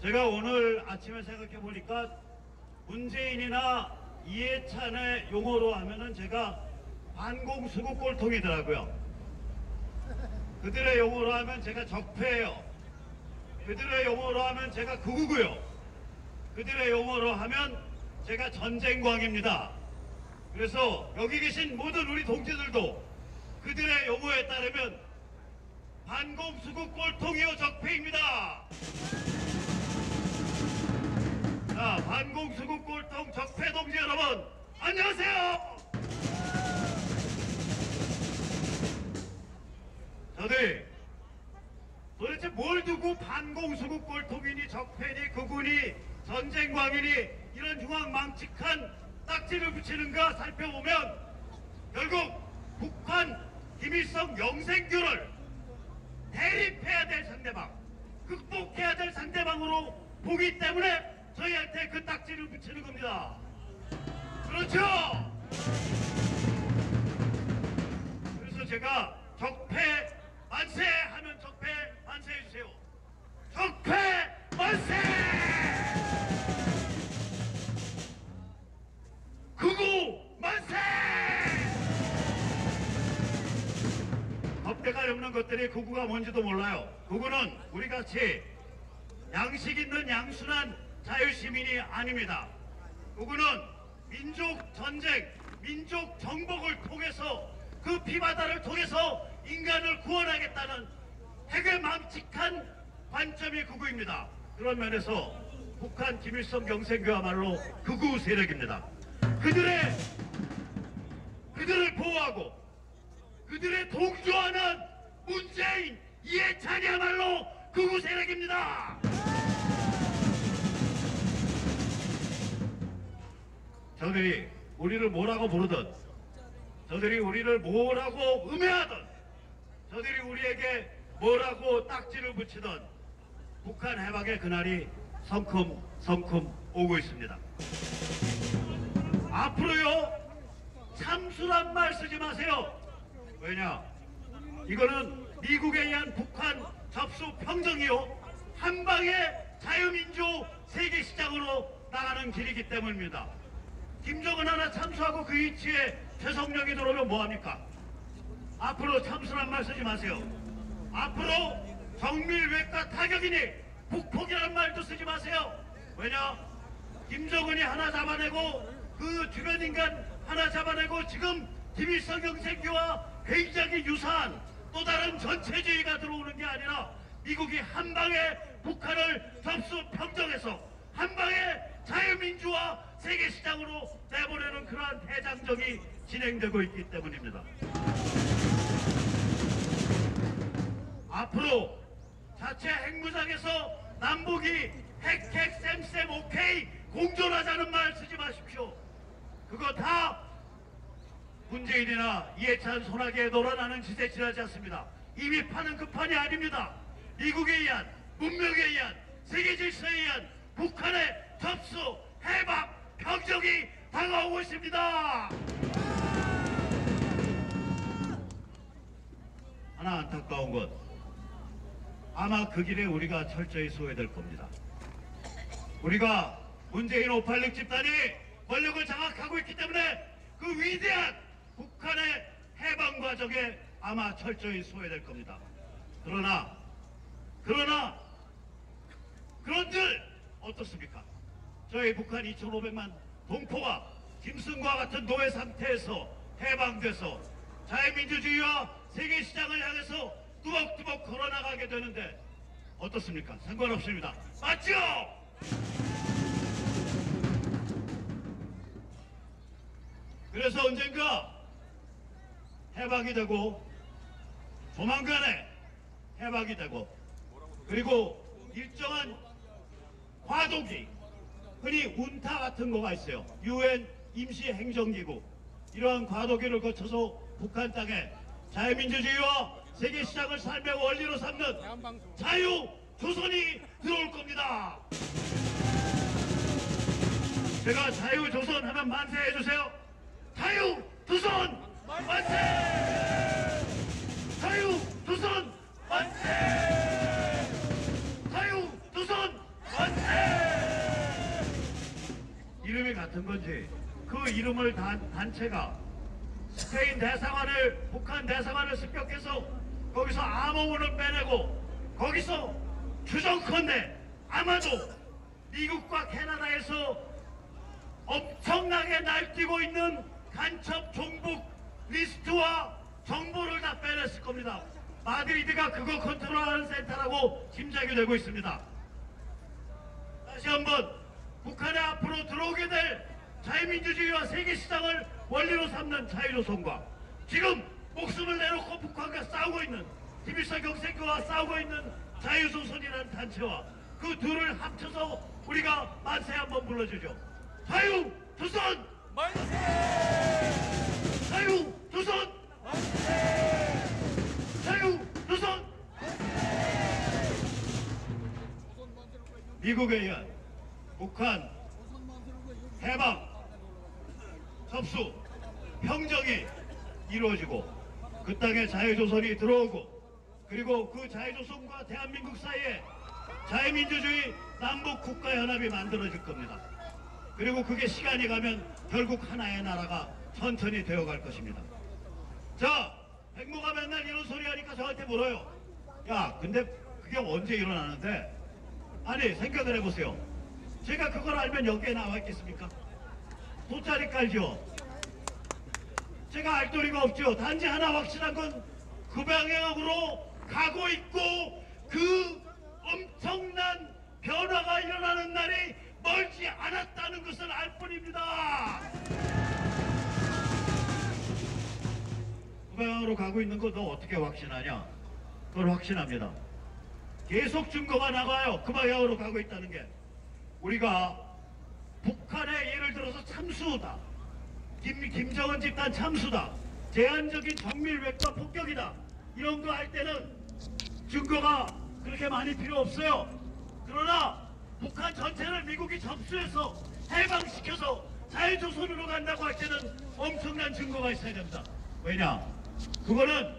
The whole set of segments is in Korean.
제가 오늘 아침에 생각해 보니까 문재인이나 이해찬의 용어로 하면은 제가 반공수구 꼴통이더라고요. 그들의 용어로 하면 제가 적폐예요. 그들의 용어로 하면 제가 극우고요. 그들의 용어로 하면 제가 전쟁광입니다. 그래서 여기 계신 모든 우리 동지들도 그들의 용어에 따르면 반공수구 꼴통이요 적폐입니다. 자, 반공수구 꼴통 적폐 동지 여러분, 안녕하세요. 저들 도대체 뭘 두고 반공수구 꼴통이니 적폐니 극우니 전쟁광이니 이런 흉악망측한 딱지를 붙이는가 살펴보면 결국 북한 김일성 영생교를 대립해야 될 상대방, 극복해야 될 상대방으로 보기 때문에 저희한테 그 딱지를 붙이는 겁니다. 그렇죠? 그래서 제가 적폐 만세 하면 적폐 만세 해주세요. 적폐 만세! 극우 만세! 덮대가 없는 것들이 극우가 뭔지도 몰라요. 극우는 우리같이 양식 있는 양순한 자유시민이 아닙니다. 극우는 민족 전쟁, 민족 정복을 통해서 그 피바다를 통해서 인간을 구원하겠다는 핵의 망측한 관점이 극우입니다. 그런 면에서 북한 김일성 경생교야말로 극우 세력입니다. 그들을 보호하고 그들의 동조하는 문재인, 이해찬이야말로 극우 세력입니다. 저들이 우리를 뭐라고 부르든, 저들이 우리를 뭐라고 음해하든, 저들이 우리에게 뭐라고 딱지를 붙이든 북한 해방의 그날이 성큼 오고 있습니다. 앞으로요, 참수란 말 쓰지 마세요. 왜냐? 이거는 미국에 의한 북한 접수 평정이요, 한방의 자유민주 세계시장으로 나가는 길이기 때문입니다. 김정은 하나 참수하고 그 위치에 최성령이 들어오면 뭐합니까? 앞으로 참수란 말 쓰지 마세요. 앞으로 정밀외과 타격이니 북폭이라는 말도 쓰지 마세요. 왜냐? 김정은이 하나 잡아내고 그 주변 인간 하나 잡아내고 지금 김일성 영생교와 굉장히 유사한 또 다른 전체주의가 들어오는 게 아니라 미국이 한방에 북한을 접수 평정해서 한방에 자유민주화 세계시장으로 내보내는 그러한 대장정이 진행되고 있기 때문입니다. 앞으로 자체 핵무장에서 남북이 핵 쌤 오케이 공존하자는 말 쓰지 마십시오. 그거 다 문재인이나 이해찬 손아귀에 놀아나는 짓에 지나지 않습니다. 이미 판은 그 판이 아닙니다. 미국에 의한, 문명에 의한, 세계 질서에 의한 북한의 접수, 해방, 평정이 다가오고 있습니다. 하나 안타까운 것, 아마 그 길에 우리가 철저히 소외될 겁니다. 우리가 문재인 586 집단이 권력을 장악하고 있기 때문에 그 위대한 북한의 해방 과정에 아마 철저히 소외될 겁니다. 그런들 어떻습니까? 저희 북한 2,500만 동포가 김승과 같은 노예 상태에서 해방돼서 자유민주주의와 세계시장을 향해서 뚜벅뚜벅 걸어나가게 되는데 어떻습니까? 상관없습니다. 맞죠? 그래서 언젠가 해방이 되고 조만간에 해방이 되고 그리고 일정한 과도기, 흔히 운타 같은 거가 있어요. UN 임시행정기구, 이러한 과도기를 거쳐서 북한 땅에 자유민주주의와 세계시장을 삶의 원리로 삼는 자유조선이 들어올 겁니다. 제가 자유조선 하면 만세 해주세요. 자유조선 만세! 자유조선 만세! 자유조선 만세! 같은 건지 그 이름을 단체가 스페인 대사관을 북한 대사관을 습격해서 거기서 암호문을 빼내고 거기서 추정컨대 아마도 미국과 캐나다에서 엄청나게 날뛰고 있는 간첩 종북 리스트와 정보를 다 빼냈을 겁니다. 마드리드가 그거 컨트롤하는 센터라고 짐작이 되고 있습니다. 다시 한번 북한에 앞으로 들어오게 될 자유민주주의와 세계시장을 원리로 삼는 자유조선과 지금 목숨을 내놓고 북한과 싸우고 있는 김일성 경색과 싸우고 있는 자유조선이라는 단체와 그 둘을 합쳐서 우리가 만세 한번 불러주죠. 자유조선! 만세! 자유조선! 만세! 자유조선! 미국에 의한 북한 해방, 접수, 평정이 이루어지고 그 땅에 자유조선이 들어오고 그리고 그 자유조선과 대한민국 사이에 자유민주주의 남북국가연합이 만들어질 겁니다. 그리고 그게 시간이 가면 결국 하나의 나라가 천천히 되어갈 것입니다. 자, 백모가 맨날 이런 소리 하니까 저한테 물어요. 야, 근데 그게 언제 일어나는데? 아니, 생각을 해보세요. 제가 그걸 알면 여기에 나와 있겠습니까? 돗자리 깔죠. 제가 알 도리가 없죠. 단지 하나 확실한 건 그 방향으로 가고 있고 그 엄청난 변화가 일어나는 날이 멀지 않았다는 것을 알 뿐입니다. 그 방향으로 가고 있는 거 너 어떻게 확신하냐? 그걸 확신합니다. 계속 증거가 나가요. 그 방향으로 가고 있다는 게. 우리가 북한의 예를 들어서 참수다. 김정은 집단 참수다. 제한적인 정밀외과 폭격이다. 이런 거 할 때는 증거가 그렇게 많이 필요 없어요. 그러나 북한 전체를 미국이 접수해서 해방시켜서 자유조선으로 간다고 할 때는 엄청난 증거가 있어야 됩니다. 왜냐? 그거는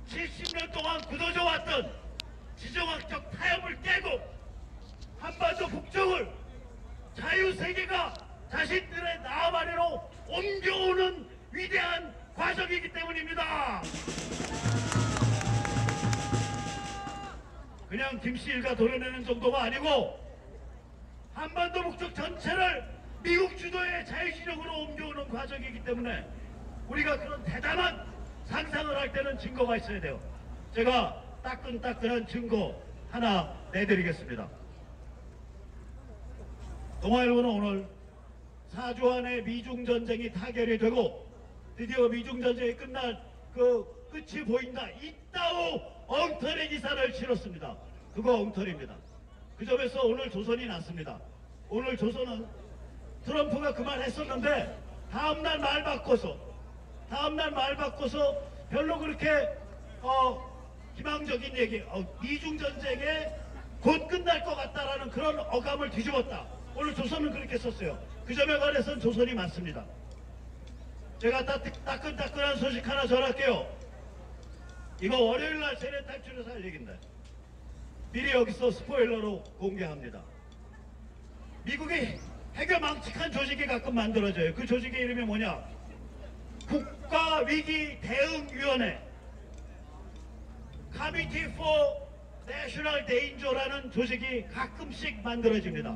70년 동안 굳어져 왔던 지정학적 타협을 깨고 한반도 북쪽을 자유세계가 자신들의 나음 아래로 옮겨오는 위대한 과정이기 때문입니다. 그냥 김씨 일가 도려내는 정도가 아니고 한반도 북쪽 전체를 미국 주도의 자유시정으로 옮겨오는 과정이기 때문에 우리가 그런 대단한 상상을 할 때는 증거가 있어야 돼요. 제가 따끈따끈한 증거 하나 내드리겠습니다. 동아일보는 오늘 4주 안에 미중전쟁이 타결이 되고 드디어 미중전쟁이 끝날 그 끝이 보인다. 이따오 엉터리 기사를 실었습니다. 그거 엉터리입니다. 그 점에서 오늘 조선이 났습니다. 오늘 조선은 트럼프가 그 말 했었는데 다음날 말 바꿔서 별로 그렇게 희망적인 얘기 미중전쟁에 곧 끝날 것 같다라는 그런 어감을 뒤집었다. 오늘 조선은 그렇게 썼어요. 그 점에 관해서는 조선이 맞습니다. 제가 따끈따끈한 소식 하나 전할게요. 이거 월요일날 세례 탈출에서 할 얘기인데 미리 여기서 스포일러로 공개합니다. 미국이 해결망측한 조직이 가끔 만들어져요. 그 조직의 이름이 뭐냐? 국가위기대응위원회 Committee for National Danger라는 조직이 가끔씩 만들어집니다.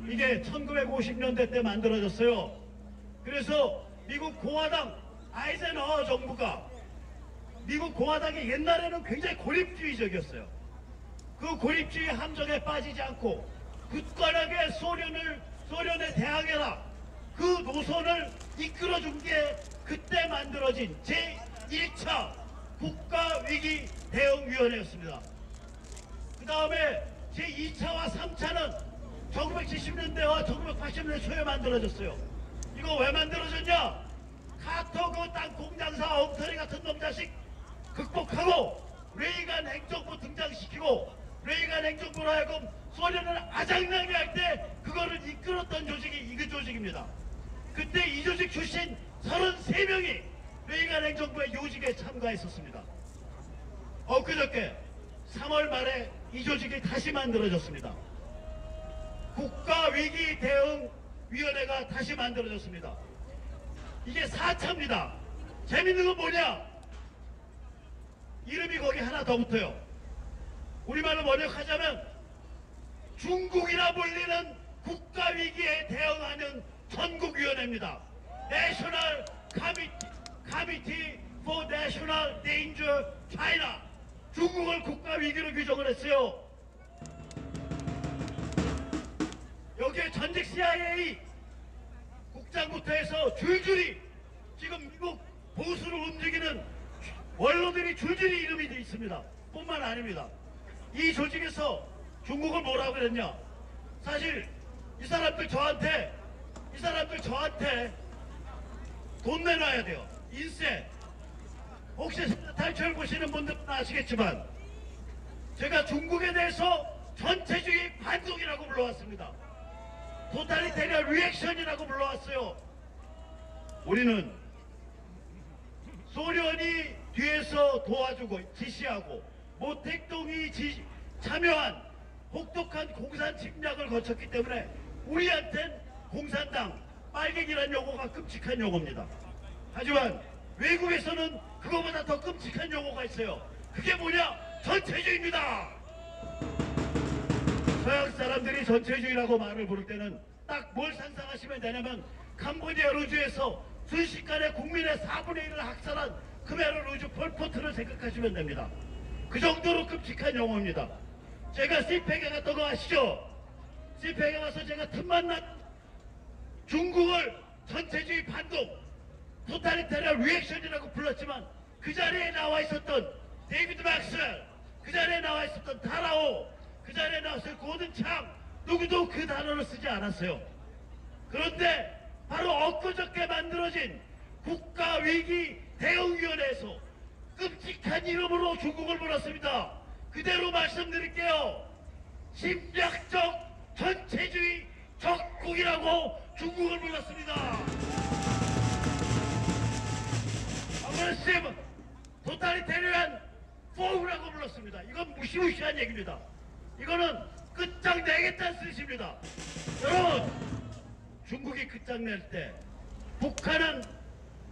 이게 1950년대 때 만들어졌어요. 그래서 미국 공화당 아이젠허워 정부가 미국 공화당이 옛날에는 굉장히 고립주의적이었어요. 그 고립주의 함정에 빠지지 않고 굳건하게 소련에 대항해라. 그 노선을 이끌어준 게 그때 만들어진 제1차 국가위기대응위원회였습니다. 그 다음에 제2차와 3차는 1970년대와 1980년대 초에 만들어졌어요. 이거 왜 만들어졌냐? 카터 그 땅콩장사 엉터리 같은 놈자식 극복하고 레이간 행정부 등장시키고 레이간 행정부로 하여금 소련을 아장나게 할 때 그거를 이끌었던 조직이 이 조직입니다. 그때 이 조직 출신 33명이 레이간 행정부의 요직에 참가했었습니다. 엊그저께 3월 말에 이 조직이 다시 만들어졌습니다. 국가위기 대응 위원회가 다시 만들어졌습니다. 이게 4차입니다. 재밌는 건 뭐냐? 이름이 거기 하나 더 붙어요. 우리말로 번역하자면 중국이라 불리는 국가위기에 대응하는 전국위원회입니다. National Committee for National Danger China. 중국을 국가위기로 규정을 했어요. 여기에 전직 CIA 국장부터 해서 줄줄이 지금 미국 보수를 움직이는 원로들이 줄줄이 이름이 돼 있습니다. 뿐만 아닙니다. 이 조직에서 중국을 뭐라고 그랬냐? 사실 이 사람들 저한테 돈 내놔야 돼요. 인세. 혹시 탈출 보시는 분들은 아시겠지만 제가 중국에 대해서 전체주의 반동이라고 불러왔습니다. 토탈리테리언 리액션이라고 불러왔어요. 우리는 소련이 뒤에서 도와주고 지시하고 모택동이 참여한 혹독한 공산 침략을 거쳤기 때문에 우리한텐 공산당, 빨갱이란 용어가 끔찍한 용어입니다. 하지만 외국에서는 그거보다 더 끔찍한 용어가 있어요. 그게 뭐냐? 전체주의입니다. 서양 사람들이 전체주의라고 말을 부를 때는 딱 뭘 상상하시면 되냐면 캄보디아 루즈에서 순식간에 국민의 4분의 1을 학살한 크메르 루즈 폴포트를 생각하시면 됩니다. 그 정도로 끔찍한 용어입니다. 제가 시팩에 갔던 거 아시죠? 시팩에 가서 제가 틈만 난 중국을 전체주의 반동, 토탈리테리언 리액션이라고 불렀지만 그 자리에 나와 있었던 데이비드 맥스웰, 그 자리에 나와 있었던 다라오, 그 자리에 나왔을 고든 참 누구도 그 단어를 쓰지 않았어요. 그런데 바로 엊그저께 만들어진 국가위기 대응위원회에서 끔찍한 이름으로 중국을 불렀습니다. 그대로 말씀드릴게요. 심리학적 전체주의 적국이라고 중국을 불렀습니다. 아그레시브 토탈리테리안 포우라고 불렀습니다. 이건 무시무시한 얘기입니다. 이거는 끝장내겠다는 뜻입니다. 여러분, 중국이 끝장낼 때 북한은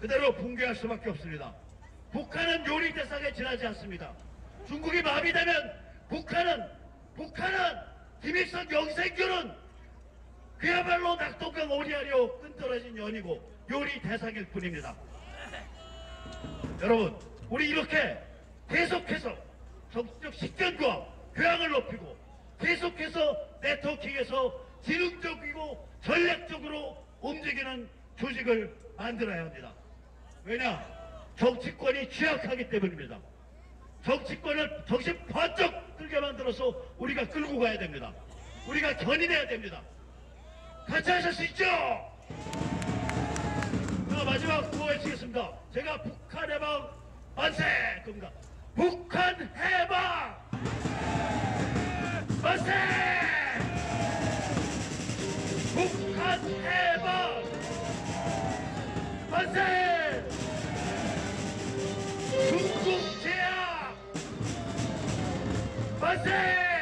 그대로 붕괴할 수밖에 없습니다. 북한은 요리 대상에 지나지 않습니다. 중국이 마비되면 북한은 김일성 영생교는 그야말로 낙동강 오리알이요 끈떨어진 연이고 요리 대상일 뿐입니다. 여러분, 우리 이렇게 계속해서 정치적 식견과 교양을 높이고 계속해서 네트워킹에서 지능적이고 전략적으로 움직이는 조직을 만들어야 합니다. 왜냐? 정치권이 취약하기 때문입니다. 정치권을 정신 번쩍 들게 만들어서 우리가 끌고 가야 됩니다. 우리가 견인해야 됩니다. 같이 하실 수 있죠? 자, 마지막 구호 외치겠습니다. 제가 북한 해방 만세! 겁니다. 북한 해방! 만세! 북한 해방! 만세! 중국 제압! 만세!